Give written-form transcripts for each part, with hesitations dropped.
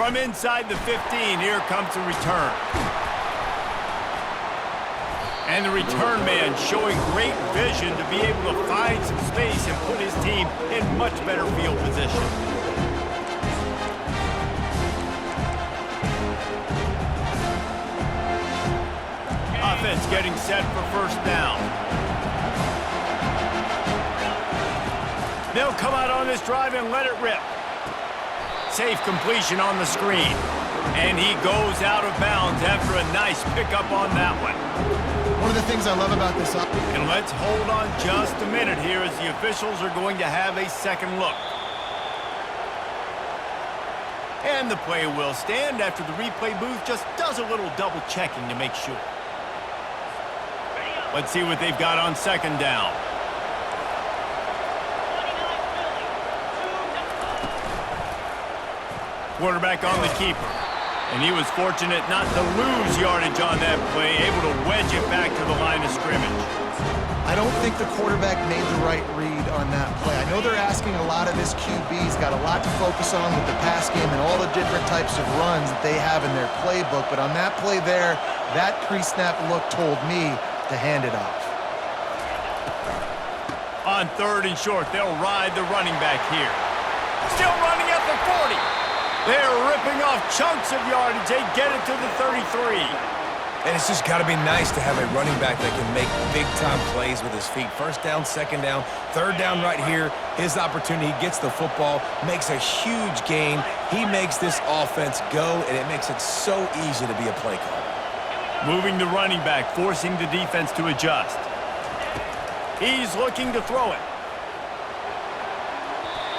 From inside the 15, here comes the return. And the return man showing great vision to be able to find some space and put his team in much better field position. Offense getting set for first down. They'll come out on this drive and let it rip. Safe completion on the screen. And he goes out of bounds after a nice pickup on that one. One of the things I love about this and let's hold on just a minute here as the officials are going to have a second look. And the play will stand after the replay booth just does a little double checking to make sure. Let's see what they've got on second down. Quarterback on the keeper. And he was fortunate not to lose yardage on that play, able to wedge it back to the line of scrimmage. I don't think the quarterback made the right read on that play. I know they're asking a lot of his QBs, got a lot to focus on with the pass game and all the different types of runs that they have in their playbook, but on that play there, that pre-snap look told me to hand it off. On third and short, they'll ride the running back here. Still running at the 40. They're ripping off chunks of yardage. They get it to the 33. And it's just got to be nice to have a running back that can make big-time plays with his feet. First down, second down, third down right here. His opportunity, he gets the football, makes a huge gain. He makes this offense go, and it makes it so easy to be a play caller. Moving the running back, forcing the defense to adjust. He's looking to throw it.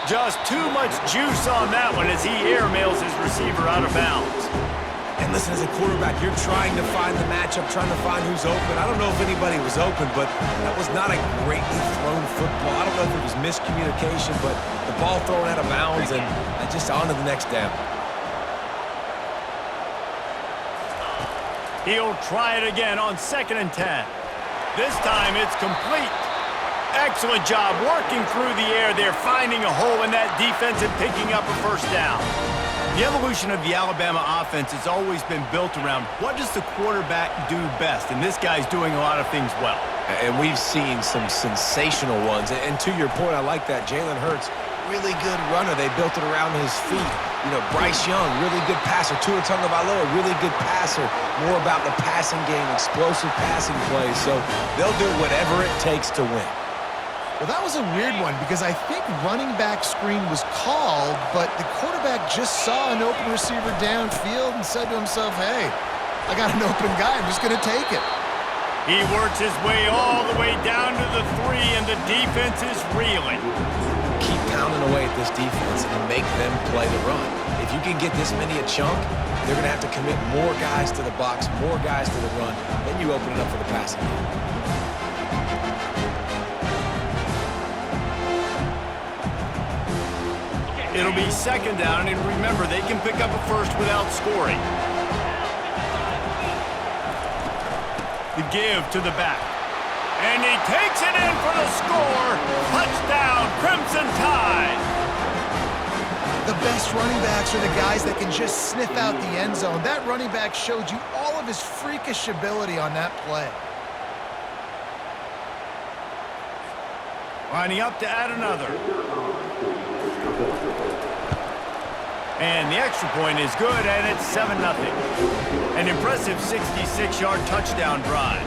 Just too much juice on that one as he airmails his receiver out of bounds. And listen, as a quarterback, you're trying to find the matchup, trying to find who's open. I don't know if anybody was open, but that was not a greatly thrown football. I don't know if it was miscommunication, but the ball thrown out of bounds and just on to the next down. He'll try it again on 2nd and 10. This time it's complete. Excellent job working through the air there, finding a hole in that defense and picking up a first down. The evolution of the Alabama offense has always been built around what does the quarterback do best, and this guy's doing a lot of things well. And we've seen some sensational ones. And to your point, I like that. Jalen Hurts, really good runner. They built it around his feet. You know, Bryce Young, really good passer. Tua Tagovailoa, really good passer. More about the passing game, explosive passing plays. So they'll do whatever it takes to win. Well, that was a weird one because I think running back screen was called, but the quarterback just saw an open receiver downfield and said to himself, hey, I got an open guy. I'm just going to take it. He works his way all the way down to the 3, and the defense is reeling. Keep pounding away at this defense and make them play the run. If you can get this many a chunk, they're going to have to commit more guys to the box, more guys to the run. Then you open it up for the passing game. It'll be 2nd down, and remember, they can pick up a first without scoring. The give to the back. And he takes it in for the score. Touchdown, Crimson Tide. The best running backs are the guys that can just sniff out the end zone. That running back showed you all of his freakish ability on that play. Lining up to add another. And the extra point is good, and it's 7-0. An impressive 66-yard touchdown drive.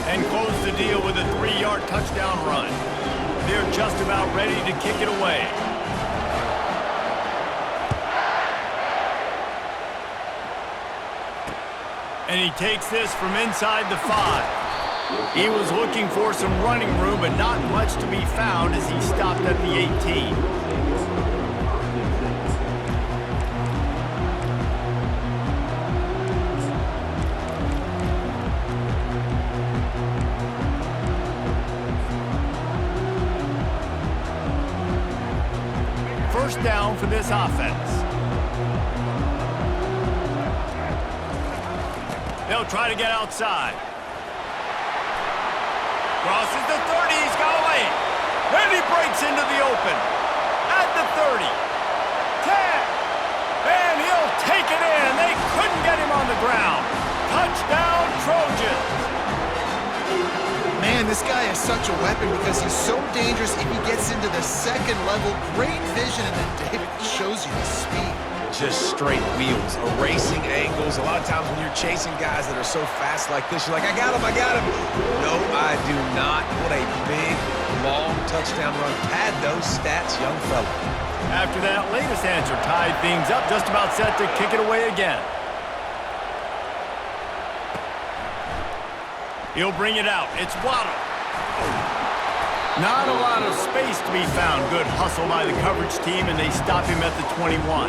And close the deal with a 3-yard touchdown run. They're just about ready to kick it away. And he takes this from inside the 5. He was looking for some running room, but not much to be found as he stopped at the 18. First down for this offense. They'll try to get outside. Crosses the 30, he's got a lane. And he breaks into the open. At the 30. 10. And he'll take it in. They couldn't get him on the ground. Touchdown, Trojans. Man, this guy is such a weapon because he's so dangerous if he gets into the second level. Great vision, and then David shows you the speed. Just straight wheels, erasing angles. A lot of times when you're chasing guys that are so fast like this, you're like, I got him, I got him. No, I do not. What a big, long touchdown run. Pad those stats, young fella. After that latest answer tied things up, just about set to kick it away again. He'll bring it out. It's Waddle. Not a lot of space to be found. Good hustle by the coverage team, and they stop him at the 21.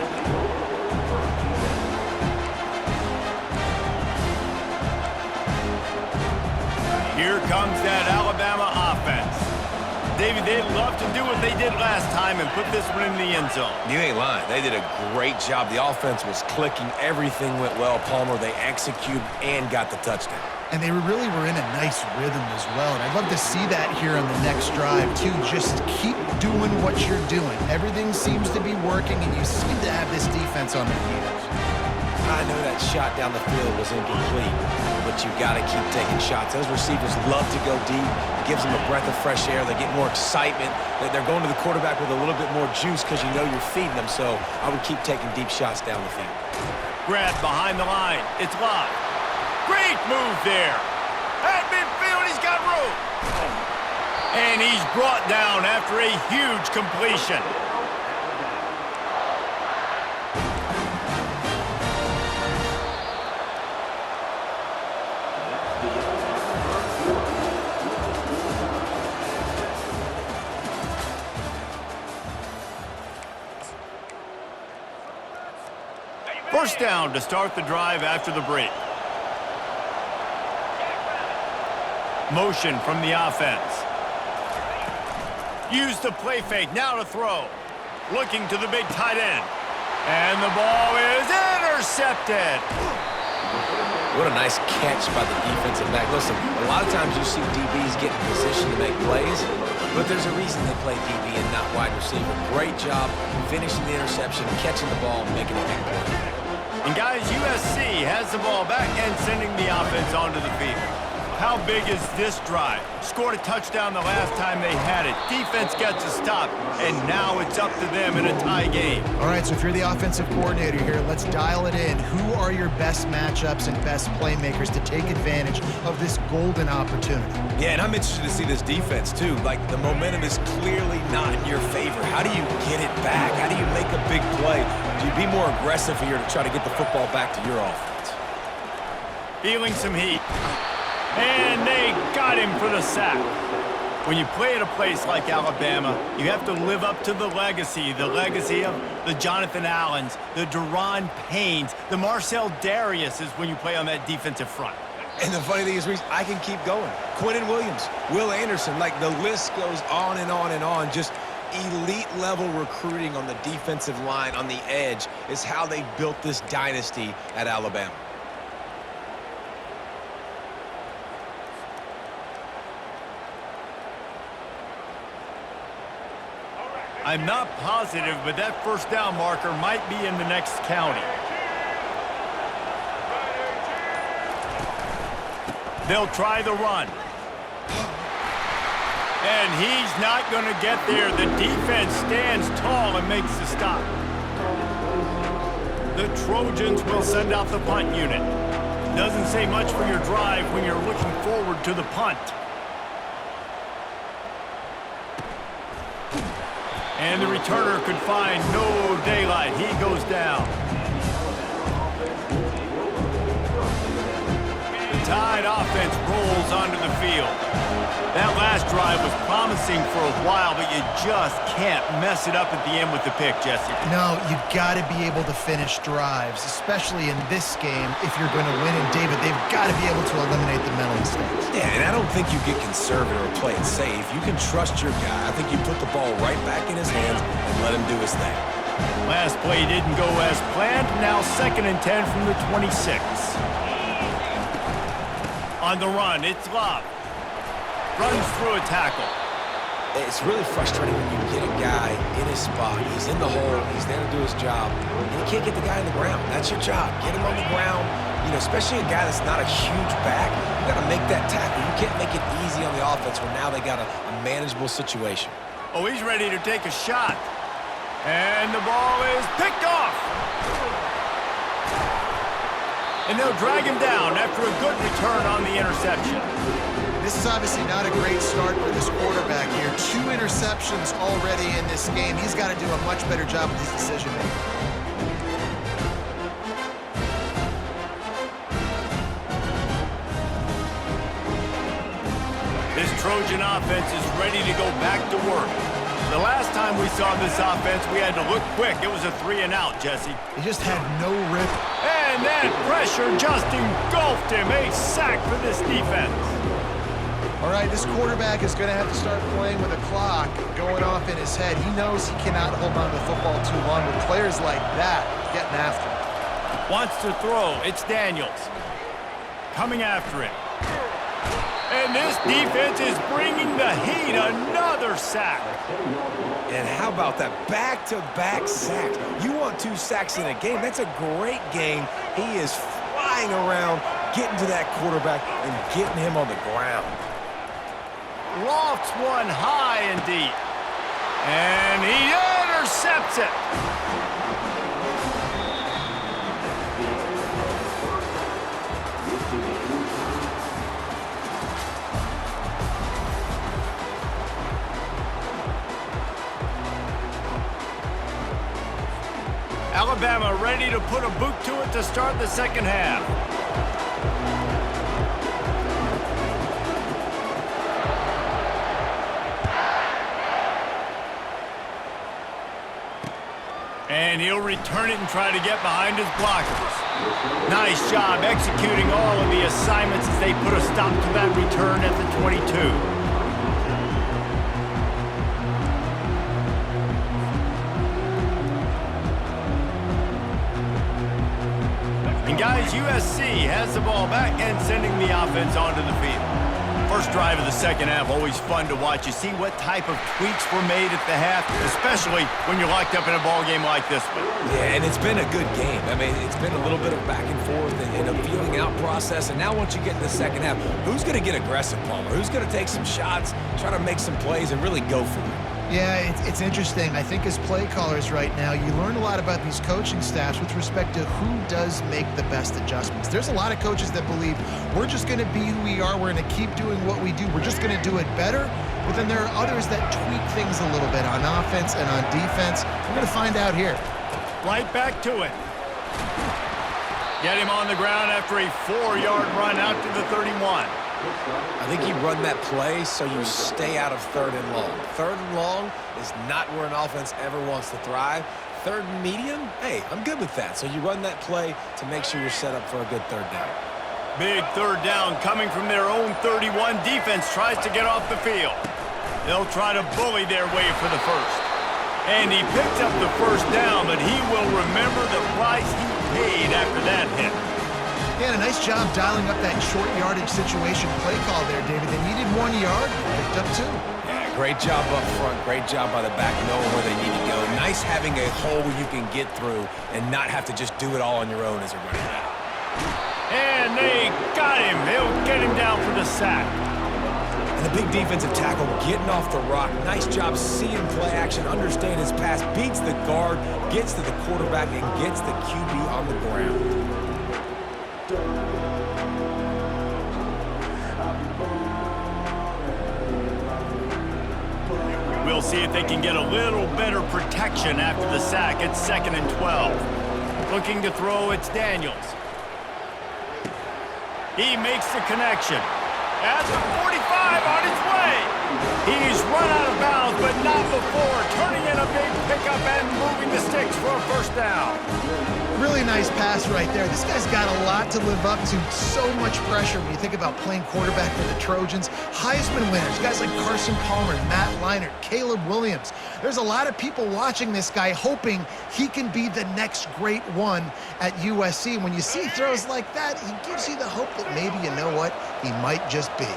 Here comes that Alabama offense. David, they'd love to do what they did last time and put this one in the end zone. You ain't lying. They did a great job. The offense was clicking. Everything went well. Palmer, they executed and got the touchdown. And they really were in a nice rhythm as well. And I'd love to see that here on the next drive, too. Just keep doing what you're doing. Everything seems to be working, and you seem to have this defense on their heels. I know that shot down the field was incomplete, but you got to keep taking shots. Those receivers love to go deep. It gives them a breath of fresh air. They get more excitement. They're going to the quarterback with a little bit more juice because you know you're feeding them. So I would keep taking deep shots down the field. Grab behind the line. It's live. Great move there. At midfield, he's got room. And he's brought down after a huge completion. First down to start the drive after the break. Motion from the offense. Use the play fake, now to throw. Looking to the big tight end. And the ball is intercepted. What a nice catch by the defensive back. Listen, a lot of times you see DBs get in position to make plays, but there's a reason they play DB and not wide receiver. Great job finishing the interception, catching the ball, and making a big play. And guys, USC has the ball back and sending the offense onto the field. How big is this drive? Scored a touchdown the last time they had it. Defense gets a stop, and now it's up to them in a tie game. All right, so if you're the offensive coordinator here, let's dial it in. Who are your best matchups and best playmakers to take advantage of this golden opportunity? Yeah, and I'm interested to see this defense, too. Like, the momentum is clearly not in your favor. How do you get it back? How do you make a big play? Do you be more aggressive here to try to get the football back to your offense? Feeling some heat. And they got him for the sack. When you play at a place like Alabama, you have to live up to the legacy of the Jonathan Allens, the Daron Paynes, the Marcel Dariuses when you play on that defensive front. And the funny thing is, Reese, I can keep going. Quentin Williams, Will Anderson, like the list goes on and on and on. Just elite-level recruiting on the defensive line, on the edge, is how they built this dynasty at Alabama. I'm not positive, but that first down marker might be in the next county. They'll try the run. And he's not going to get there. The defense stands tall and makes the stop. The Trojans will send out the punt unit. Doesn't say much for your drive when you're looking forward to the punt. And the returner could find no daylight. He goes down. The Tide offense rolls onto the field. That last drive was promising for a while, but you just can't mess it up at the end with the pick, Jesse. No, you've got to be able to finish drives, especially in this game if you're going to win. And David, they've got to be able to eliminate the mental mistakes. Yeah, and I don't think you get conservative or play it safe. You can trust your guy. I think you put the ball right back in his hands and let him do his thing. Last play didn't go as planned. Now 2nd and 10 from the 26. On the run, it's Love. Runs through a tackle. It's really frustrating when you get a guy in his spot. He's in the hole. He's there to do his job. And you can't get the guy on the ground. That's your job. Get him on the ground. You know, especially a guy that's not a huge back. You got to make that tackle. You can't make it easy on the offense where now they got a manageable situation. Oh, he's ready to take a shot. And the ball is picked off. And they'll drag him down after a good return on the interception. This is obviously not a great start for this quarterback here. 2 interceptions already in this game. He's got to do a much better job with his decision-making. This Trojan offense is ready to go back to work. The last time we saw this offense, we had to look quick. It was a 3-and-out, Jesse. He just had no rip. And that pressure just engulfed him. A sack for this defense. All right, this quarterback is going to have to start playing with a clock going off in his head. He knows he cannot hold on to the football too long with players like that getting after him. Wants to throw. It's Daniels. Coming after him. And this defense is bringing the heat. Another sack. And how about that back-to-back sacks? You want 2 sacks in a game. That's a great game. He is flying around, getting to that quarterback and getting him on the ground. Lofts one high and deep. And he intercepts it. Alabama ready to put a boot to it to start the second half. And he'll return it and try to get behind his blockers. Nice job executing all of the assignments as they put a stop to that return at the 22. And guys, USC has the ball back and sending the offense onto the field. First drive of the second half, always fun to watch. You see what type of tweaks were made at the half, especially when you're locked up in a ball game like this one. Yeah, and it's been a good game. I mean, it's been a little bit of back and forth and a feeling out process. And now once you get in the second half, who's going to get aggressive, Palmer? Who's going to take some shots, try to make some plays, and really go for it? Yeah, it's interesting. I think as play callers right now, you learn a lot about these coaching staffs with respect to who does make the best adjustments. There's a lot of coaches that believe we're just going to be who we are. We're going to keep doing what we do. We're just going to do it better. But then there are others that tweak things a little bit on offense and on defense. We're going to find out here. Right back to it. Get him on the ground after a 4-yard run out to the 31. I think you run that play so you stay out of 3rd and long. 3rd and long is not where an offense ever wants to thrive. 3rd and medium, hey, I'm good with that. So you run that play to make sure you're set up for a good 3rd down. Big 3rd down coming from their own 31. Defense tries to get off the field. They'll try to bully their way for the first. And he picked up the first down, but he will remember the price he paid after that hit. Yeah, a nice job dialing up that short yardage situation play call there, David. They needed 1 yard, picked up 2. Yeah, great job up front. Great job by the back knowing where they need to go. Nice having a hole where you can get through and not have to just do it all on your own as a running back. And they got him. They'll get him down for the sack. And the big defensive tackle getting off the rock. Nice job seeing play action, understand his pass, beats the guard, gets to the quarterback, and gets the QB on the ground. We'll see if they can get a little better protection after the sack. It's 2nd and 12. Looking to throw, it's Daniels. He makes the connection. At the 45 on his way. He's run out of bounds, but not before. Turning in a big pickup and moving the sticks for a first down. Really nice pass right there. This guy's got a lot to live up to. So much pressure when you think about playing quarterback for the Trojans. Heisman winners, guys like Carson Palmer, Matt Leinart, Caleb Williams. There's a lot of people watching this guy hoping he can be the next great one at USC. When you see throws like that, he gives you the hope that maybe, you know what, he might just be.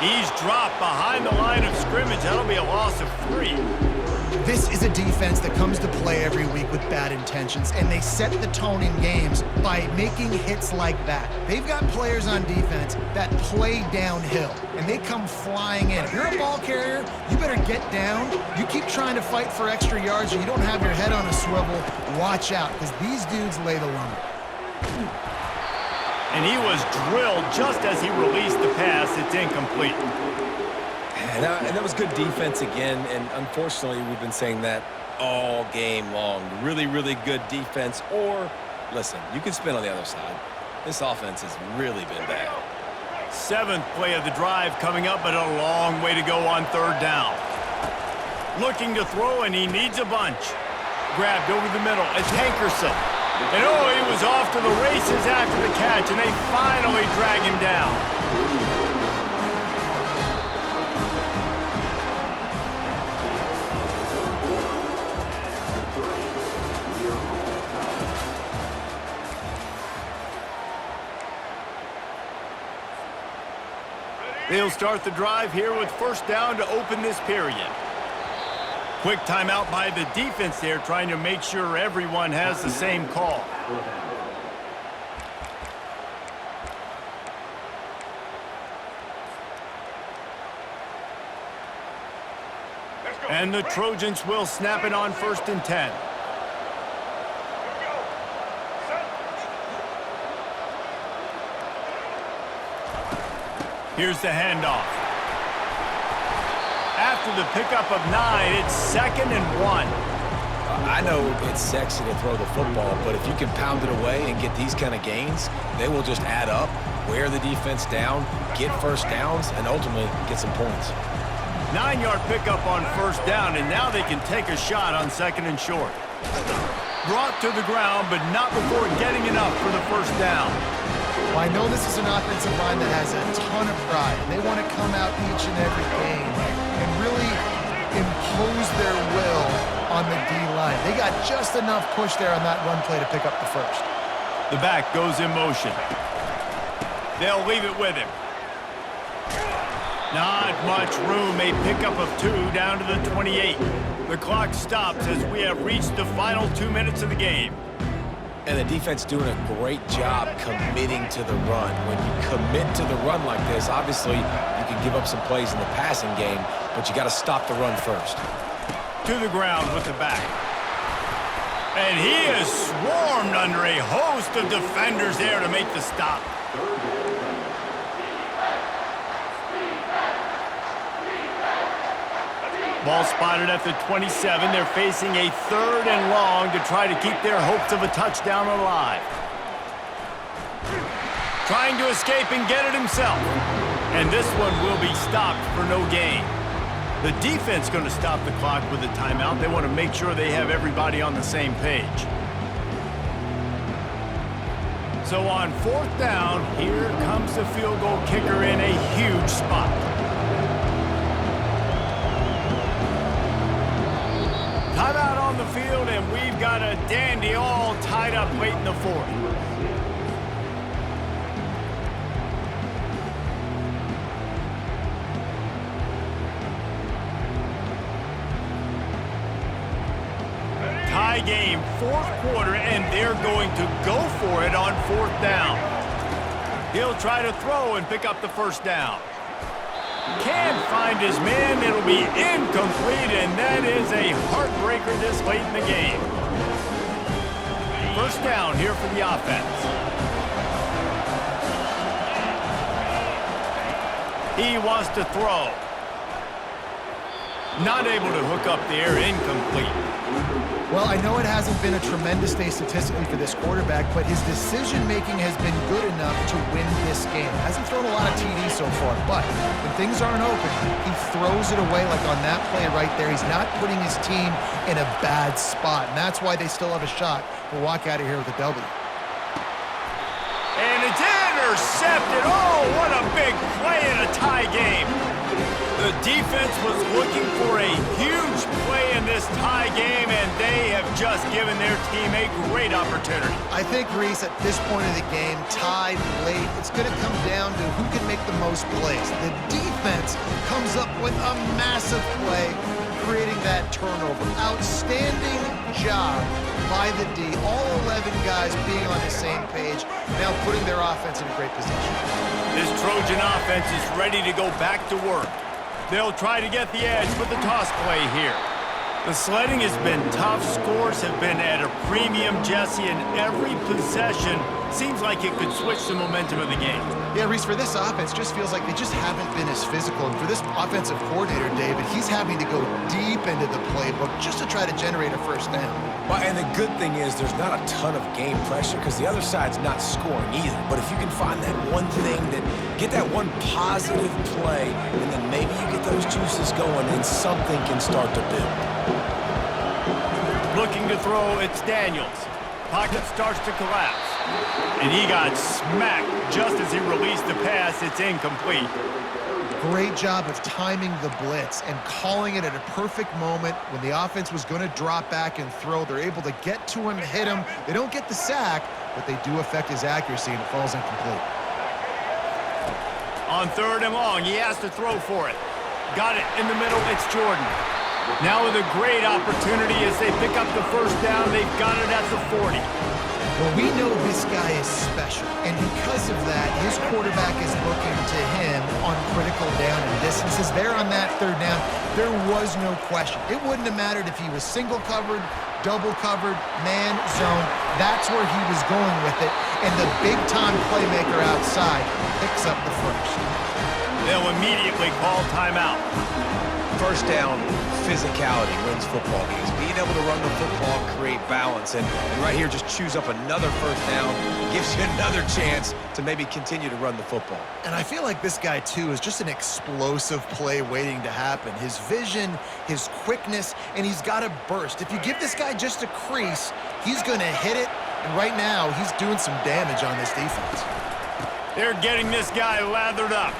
He's dropped behind the line of scrimmage. That'll be a loss of 3. This is a defense that comes to play every week with bad intentions, and they set the tone in games by making hits like that. They've got players on defense that play downhill, and they come flying in. If you're a ball carrier, you better get down. You keep trying to fight for extra yards, or you don't have your head on a swivel. Watch out, because these dudes lay the lumber. And he was drilled just as he released the pass. It's incomplete. And that was good defense again, and unfortunately, we've been saying that all game long. Really, really good defense, or, listen, you can spin on the other side. This offense has really been bad. 7th play of the drive coming up, but a long way to go on 3rd down. Looking to throw, and he needs a bunch. Grabbed over the middle. It's Hankerson. And oh, he was off to the races after the catch, and they finally drag him down. They'll start the drive here with 1st down to open this period. Quick timeout by the defense there, trying to make sure everyone has the same call. And the Trojans will snap it on 1st and 10. Here's the handoff. After the pickup of 9, it's 2nd and 1. I know it's sexy to throw the football, but if you can pound it away and get these kind of gains, they will just add up, wear the defense down, get 1st downs, and ultimately get some points. 9-yard pickup on 1st down, and now they can take a shot on 2nd and short. Brought to the ground, but not before getting enough for the 1st down. Well, I know this is an offensive line that has a ton of pride. They want to come out each and every game and really impose their will on the D-line. They got just enough push there on that run play to pick up the 1st. The back goes in motion. They'll leave it with him. Not much room. A pickup of 2 down to the 28. The clock stops as we have reached the final 2 minutes of the game. And the defense doing a great job committing to the run. When you commit to the run like this, obviously you can give up some plays in the passing game, but you got to stop the run first. To the ground with the back. And he is swarmed under a host of defenders there to make the stop. Ball spotted at the 27. They're facing a 3rd and long to try to keep their hopes of a touchdown alive. Trying to escape and get it himself. And this one will be stopped for no gain. The defense going to stop the clock with a timeout. They want to make sure they have everybody on the same page. So on 4th down, here comes the field goal kicker in a huge spot. Timeout on the field, and we've got a dandy all tied up late in the 4th. Tie game, 4th quarter, and they're going to go for it on 4th down. He'll try to throw and pick up the 1st down. Can't find his man. It'll be incomplete, and that is a heartbreaker this late in the game. 1st down here for the offense. He wants to throw. Not able to hook up there, incomplete. Well, I know it hasn't been a tremendous day statistically for this quarterback, but his decision-making has been good enough to win this game. Hasn't thrown a lot of TDs so far, but when things aren't open, he throws it away like on that play right there. He's not putting his team in a bad spot, and that's why they still have a shot to walk out of here with a W. And it's intercepted. Oh, what a big play in a tie game. The defense was looking for a huge play in this tie game, and they have just given their team a great opportunity. I think, Reese, at this point of the game, tied late, it's going to come down to who can make the most plays. The defense comes up with a massive play, creating that turnover. Outstanding job by the D. All 11 guys being on the same page, now putting their offense in a great position. This Trojan offense is ready to go back to work. They'll try to get the edge with the toss play here. The sledding has been tough. Scores have been at a premium, Jesse, and every possession seems like it could switch the momentum of the game. Yeah, Reese, for this offense, just feels like they just haven't been as physical. And for this offensive coordinator, David, he's having to go deep into the playbook just to try to generate a first down. Well, and the good thing is there's not a ton of game pressure because the other side's not scoring either. But if you can find that one thing, get that one positive play, and then maybe you get those juices going and something can start to build. Looking to throw, it's Daniels. Pocket starts to collapse. And he got smacked just as he released the pass. It's incomplete. Great job of timing the blitz and calling it at a perfect moment when the offense was going to drop back and throw. They're able to get to him, hit him. They don't get the sack, but they do affect his accuracy, and it falls incomplete. On 3rd and long, he has to throw for it. Got it in the middle, it's Jordan. Now with a great opportunity as they pick up the first down, they've got it at the 40. Well, we know this guy is special, and because of that, his quarterback is looking to him on critical down and distances. There on that 3rd down, there was no question. It wouldn't have mattered if he was single covered, double covered, man, zone. That's where he was going with it, and the big-time playmaker outside picks up the first. They'll immediately call timeout. First down, physicality wins football games. Being able to run the football, create balance, and right here just choose up another first down, gives you another chance to maybe continue to run the football. And I feel like this guy, too, is just an explosive play waiting to happen. His vision, his quickness, and he's got a burst. If you give this guy just a crease, he's going to hit it, and right now he's doing some damage on this defense. They're getting this guy lathered up.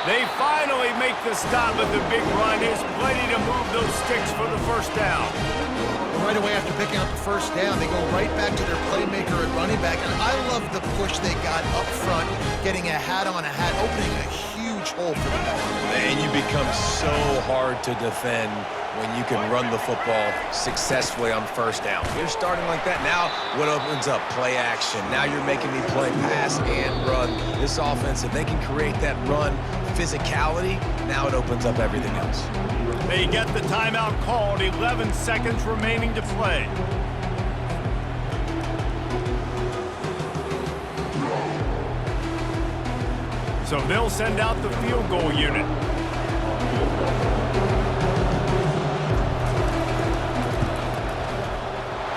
They finally make the stop at the big run. There's plenty to move those sticks for the first down. Right away after picking up the first down, they go right back to their playmaker at running back. And I love the push they got up front, getting a hat on a hat, opening a huge hole for the ball. And you become so hard to defend when you can run the football successfully on first down. You're starting like that. Now what opens up? Play action. Now you're making me play pass and run. This offense, if they can create that run physicality, now it opens up everything else. They get the timeout called, 11 seconds remaining to play. So they'll send out the field goal unit.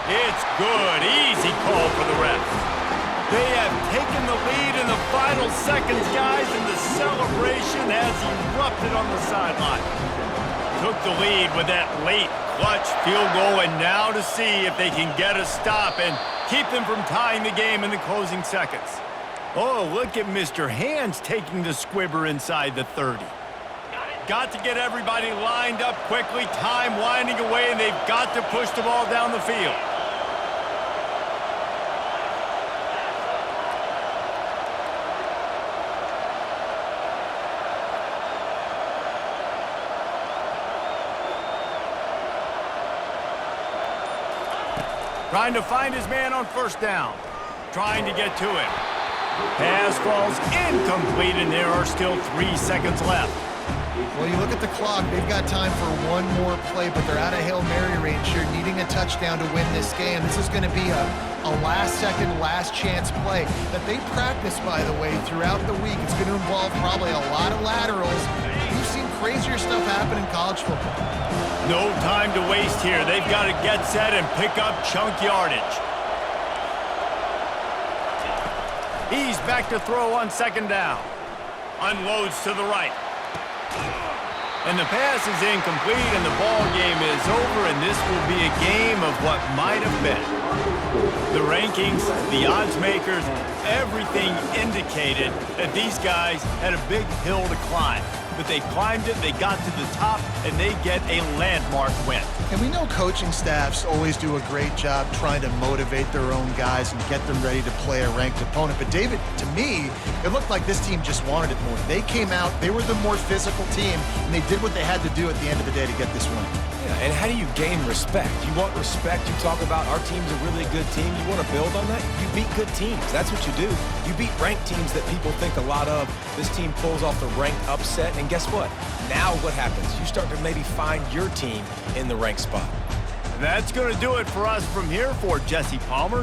It's good. Easy call for the refs. They have taken the lead in the final seconds, guys, and the celebration has erupted on the sideline. Took the lead with that late clutch field goal, and now to see if they can get a stop and keep them from tying the game in the closing seconds. Oh, look at Mr. Hands taking the squibber inside the 30. Got to get everybody lined up quickly, time winding away, and they've got to push the ball down the field. Trying to find his man on first down. Trying to get to him. Pass falls incomplete, and there are still 3 seconds left. Well, you look at the clock. They've got time for one more play, but they're out of Hail Mary range here, needing a touchdown to win this game. This is going to be a last-second, last-chance play that they practice, by the way, throughout the week. It's going to involve probably a lot of laterals. We've seen crazier stuff happen in college football. No time to waste here. They've got to get set and pick up chunk yardage. He's back to throw on second down. Unloads to the right. And the pass is incomplete, and the ball game is over, and this will be a game of what might have been. The rankings, the odds makers, everything indicated that these guys had a big hill to climb. But they climbed it, they got to the top, and they get a landmark win. And we know coaching staffs always do a great job trying to motivate their own guys and get them ready to play a ranked opponent. But David, to me, it looked like this team just wanted it more. They came out, they were the more physical team, and they did what they had to do at the end of the day to get this win. Yeah, and how do you gain respect? You want respect, you talk about our team's a really good team. You want to build on that? You beat good teams. That's what you do. You beat ranked teams that people think a lot of. This team pulls off the ranked upset, and guess what? Now what happens? You start to maybe find your team in the ranked spot. And that's going to do it for us from here for Jesse Palmer.